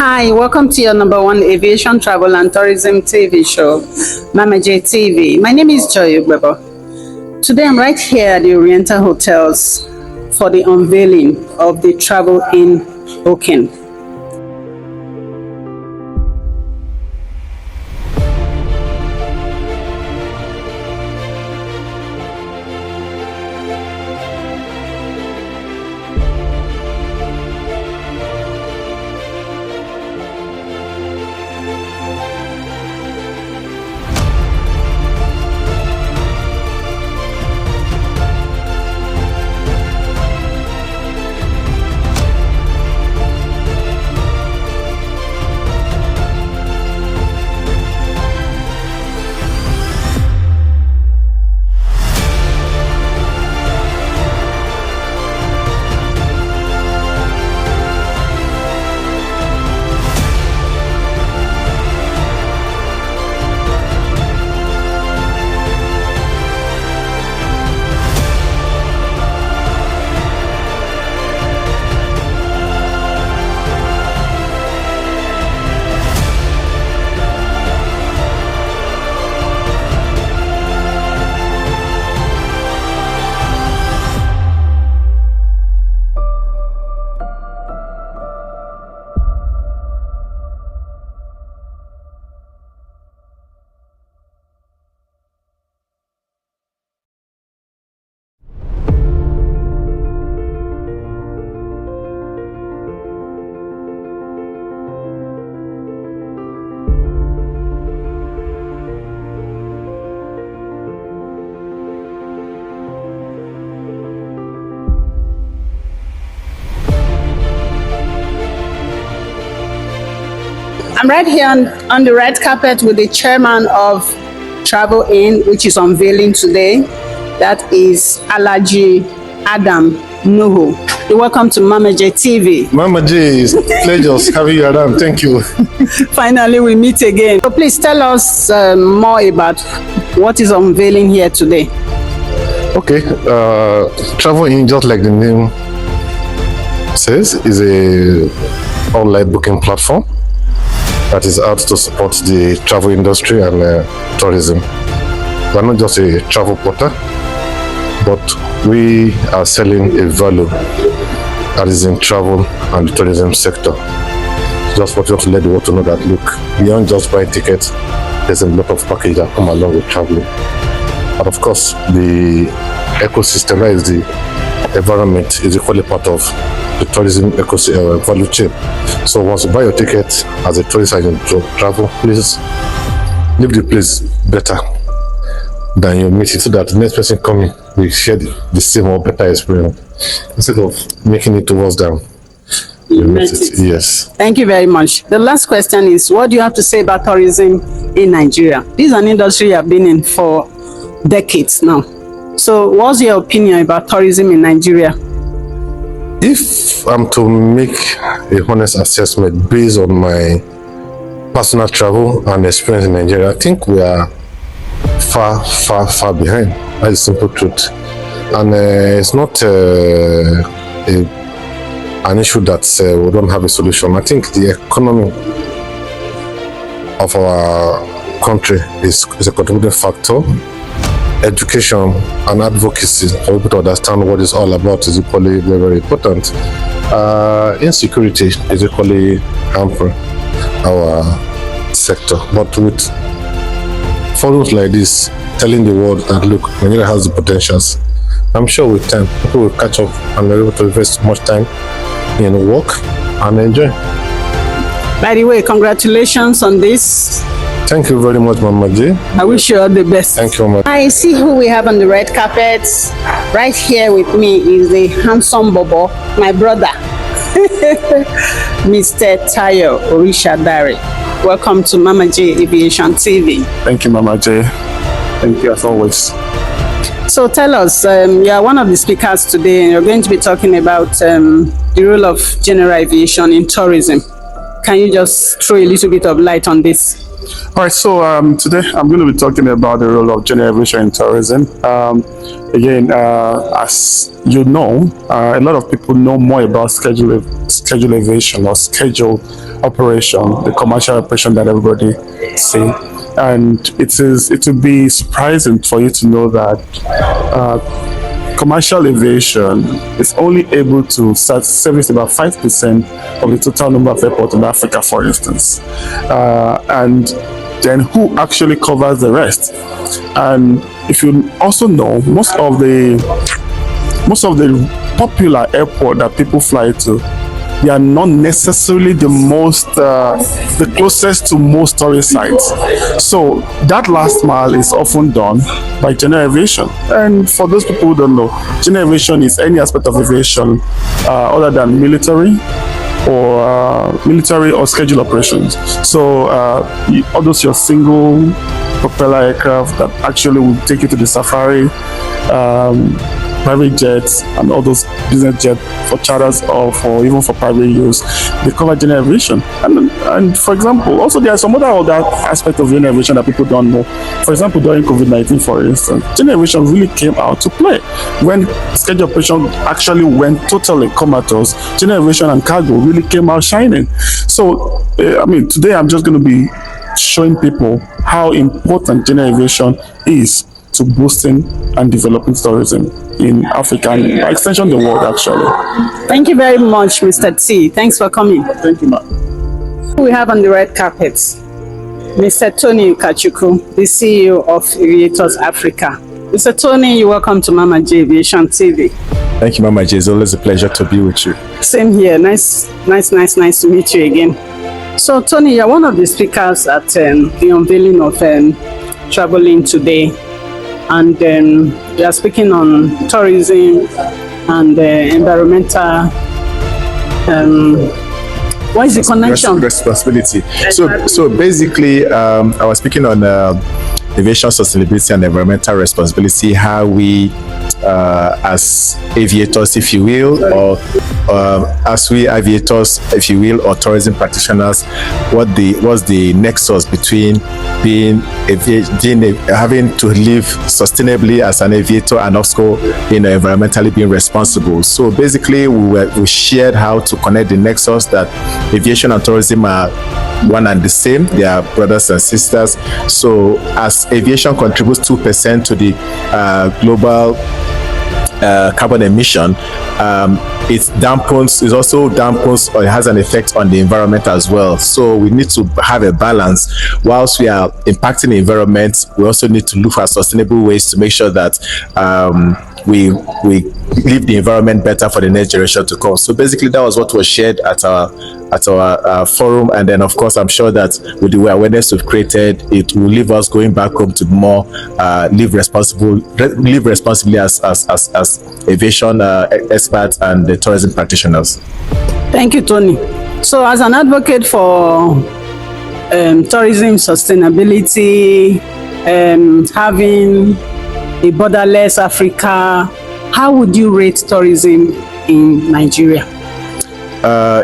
Hi, welcome to your number one aviation, travel, and tourism TV show, Mamaj TV. My name is Joy Ugbebo. Today I'm right here at the Oriental Hotels for the unveiling of the Travelinn booking. I'm right here on the red carpet with the chairman of Travelinn, which is unveiling today. That is Alhaji Adam Nuhu. You're welcome to Mamaj TV. Mamaj, it's a pleasure having you around. Thank you. Finally, we meet again. So please tell us more about what is unveiling here today. Okay, Travelinn, just like the name says, is a online booking platform that is out to support the travel industry and tourism. We're not just a travel portal, but we are selling a value that is in travel and the tourism sector. Just want to let the world to know that, look, beyond just buying tickets, there's a lot of packages that come along with traveling. And of course, the ecosystem, that is the environment, is equally part of the tourism ecosystem value chain. So once you buy your ticket as a tourist and you travel, please leave the place better than you meet it, so that the next person coming will share the same or better experience instead of making it towards them. You met it. Yes. Thank you very much. The last question is, what do you have to say about tourism in Nigeria? This is an industry you have been in for decades now. So what's your opinion about tourism in Nigeria? If I'm to make a honest assessment based on my personal travel and experience in Nigeria, I think we are far behind. That's the simple truth. And it's not an issue that we don't have a solution. I think the economy of our country is a contributing factor. Education and advocacy for people to understand what it's all about is equally very important. Insecurity is equally hampering our sector. But with forums like this telling the world that, look, Nigeria has the potentials, I'm sure with time people will catch up and be able to invest much time in work and enjoy. By the way, congratulations on this. Thank you very much, Mamaj. I wish you all the best. Thank you, Mamaj. I see who we have on the red carpet. Right here with me is the handsome Bobo, my brother, Mr. Tayo Orishadare. Welcome to Mamaj Aviation TV. Thank you, Mamaj. Thank you as always. So tell us, you are one of the speakers today, and you're going to be talking about the role of general aviation in tourism. Can you just throw a little bit of light on this? All right, so today I'm going to be talking about the role of gender aviation in tourism. Again, as you know, a lot of people know more about schedule aviation or schedule operation, the commercial operation that everybody see. And it will be surprising for you to know that commercial aviation is only able to service about 5% of the total number of airports in Africa, for instance. And then who actually covers the rest? And if you also know, most of the popular airport that people fly to, they are not necessarily the closest to most tourist sites. So that last mile is often done by general aviation. And for those people who don't know, general aviation is any aspect of aviation other than military or scheduled operations. So all those your single propeller aircraft that actually will take you to the safari, private jets, and all those business jets for charters or for even for private use, they cover general aviation. And for example, also there are some other aspects of general aviation that people don't know. For example, during COVID-19, for instance, general aviation really came out to play. When scheduled operation actually went totally comatose, general aviation and cargo really came out shining. So, today I'm just going to be showing people how important general aviation is to boosting and developing tourism in Africa and by extension the world, actually. Thank you very much, Mr. T. Thanks for coming. Thank you, ma'am. We have on the red carpet Mr. Tony Kachuku, the CEO of Aviators Africa. Mr. Tony, you're welcome to Mamaj Aviation TV. Thank you, Mamaj. It's always a pleasure to be with you. Same here. Nice to meet you again. So, Tony, you're one of the speakers at the unveiling of Travelinn today. And we are speaking on tourism and environmental. What is the connection? Responsibility. So basically, I was speaking on aviation sustainability and environmental responsibility. How we, as aviators, if you will, or as we aviators, if you will, or tourism practitioners, what's the nexus between having to live sustainably as an aviator and also environmentally being responsible. So basically we shared how to connect the nexus that aviation and tourism are one and the same. They are brothers and sisters. So as aviation contributes 2% to the global carbon emission, it also dampens or it has an effect on the environment as well. So we need to have a balance. Whilst we are impacting the environment, we also need to look for sustainable ways to make sure that we leave the environment better for the next generation to come. So basically that was what was shared at our forum, and then of course I'm sure that with the awareness we've created, it will leave us going back home to more live responsibly as aviation experts and the tourism practitioners. Thank you, Tony. So as an advocate for tourism sustainability, having a borderless Africa, how would you rate tourism in Nigeria?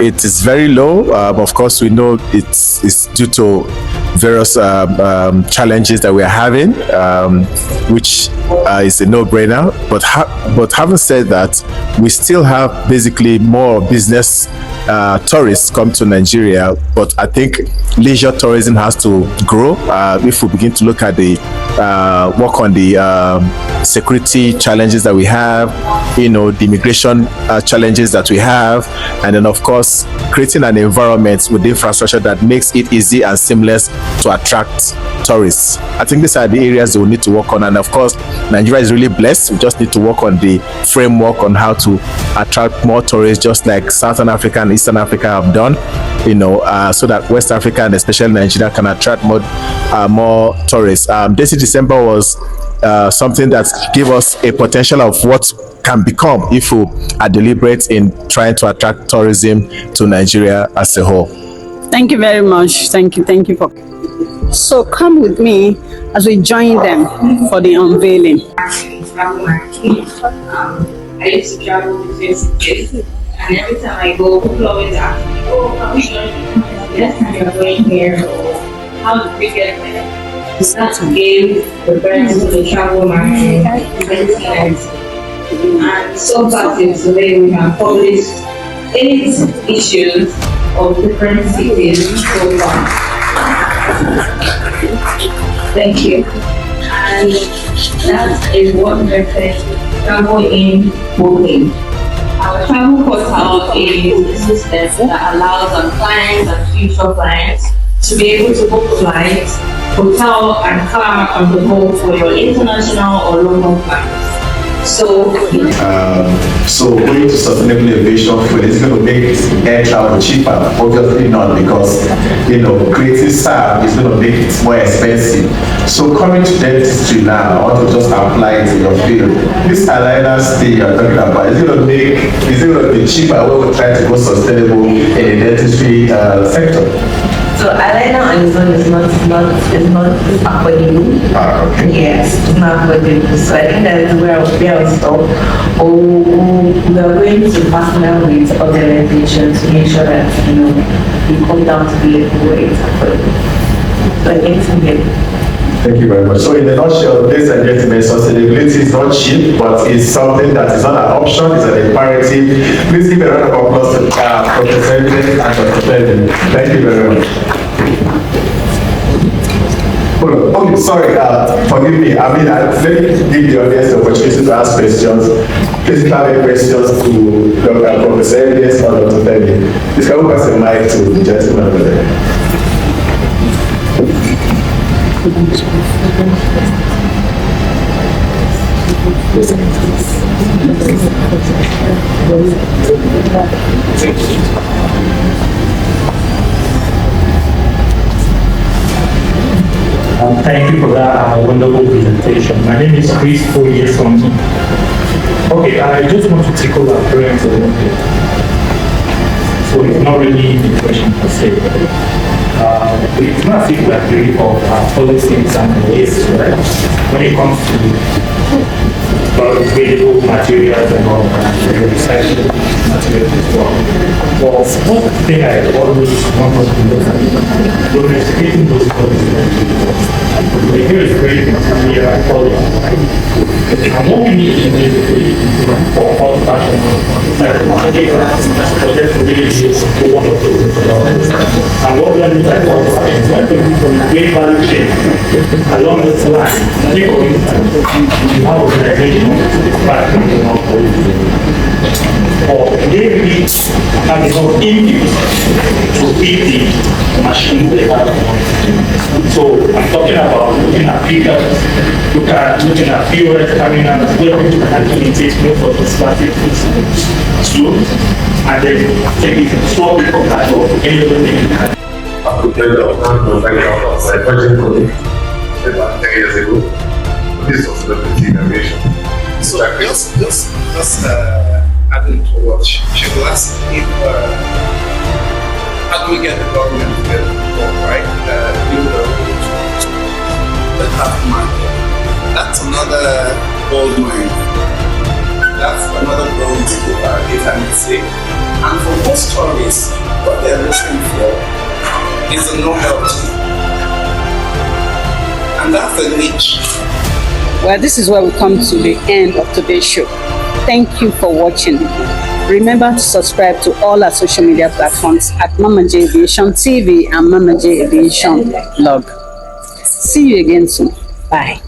It is very low. Of course, we know it's due to various challenges that we are having, which is a no-brainer. But having said that, we still have basically more business tourists come to Nigeria. But I think leisure tourism has to grow. If we begin to look at the work on the security challenges that we have, the immigration challenges that we have, and then of course creating an environment with infrastructure that makes it easy and seamless to attract tourists. I think these are the areas that we need to work on, and of course Nigeria is really blessed. We just need to work on the framework on how to attract more tourists, just like Southern Africa and Eastern Africa have done, so that West Africa and especially Nigeria can attract more tourists. This December was something that gave us a potential of what can become if we are deliberate in trying to attract tourism to Nigeria as a whole. Thank you very much. Thank you for. So come with me as we join them for the unveiling. I used to travel between cities, and every time I go, people always ask me, "Oh, can we join you? Next time you're going here, or how did we get there? That gave the birth to the travel market in 2019. And so far till today, we have published 8 issues of different cities so far. Thank you. And that is what reflects Travelinn booking. Our travel portal is a system that allows our clients and future clients to be able to book flights, hotel, and car on the go for your international or local flights. So going to sustainable aviation fuel is going to make air travel cheaper. Obviously not, because creating SAP is going to make it more expensive. So coming to dentistry now, I want to just apply it in your field. This aligner stay you're talking about is going to be cheaper when we try to go sustainable in the dentistry sector. So eyeliner on its own is not affordable. Okay. Yes, it's not affordable. So I think that's where we'll stop. Or we are going to partner with organizations to make sure that we come down to the level where it's affordable. So I think it's good. Thank you very much. So in a nutshell, ladies and gentlemen, sustainability is not cheap, but it's something that is not an option, it's an imperative. Please give a round of applause to Professor Evidence and Dr. Travelinn. Thank you very much. Okay, sorry, forgive me. Let me give the audience the opportunity to ask questions. Please if you have any questions to Professor Evidence or Dr. Travelinn. Please can we pass the mic to the gentleman over there. Thank you for that wonderful presentation. My name is Chris Oyeson. Okay, I just want to tickle our parents a little bit. So it's not really the question per se. It's not as if we agree of policies and ways, right? When it comes to available materials and all that, recycled materials as well. Well, one thing I always want us to look at, domesticating those policies. The here is great material quality. And what we need to do for all fashion, for them to really use one of those. And what we are looking at all fashion is when people from the great value chain along this line, take for instance, you have organization or they really have enough input to feed the machine they have. So I'm talking about looking at pickers, looking at POS terminals, where people can communicate most of the plastic too, and then take it and swap it from that or any other thing. I could tell you my project colleague about 10 years ago. This was the aviation. So just adding to what she was asking, how do we get the government to get involved, right? The half market. That's another gold mine. That's another gold if I may say. And for most tourists, what they're looking for is a novelty. And that's the niche. Well, this is where we come to the end of today's show. Thank you for watching. Remember to subscribe to all our social media platforms at Mamaj Aviation TV and Mamaj Aviation blog. See you again soon. Bye.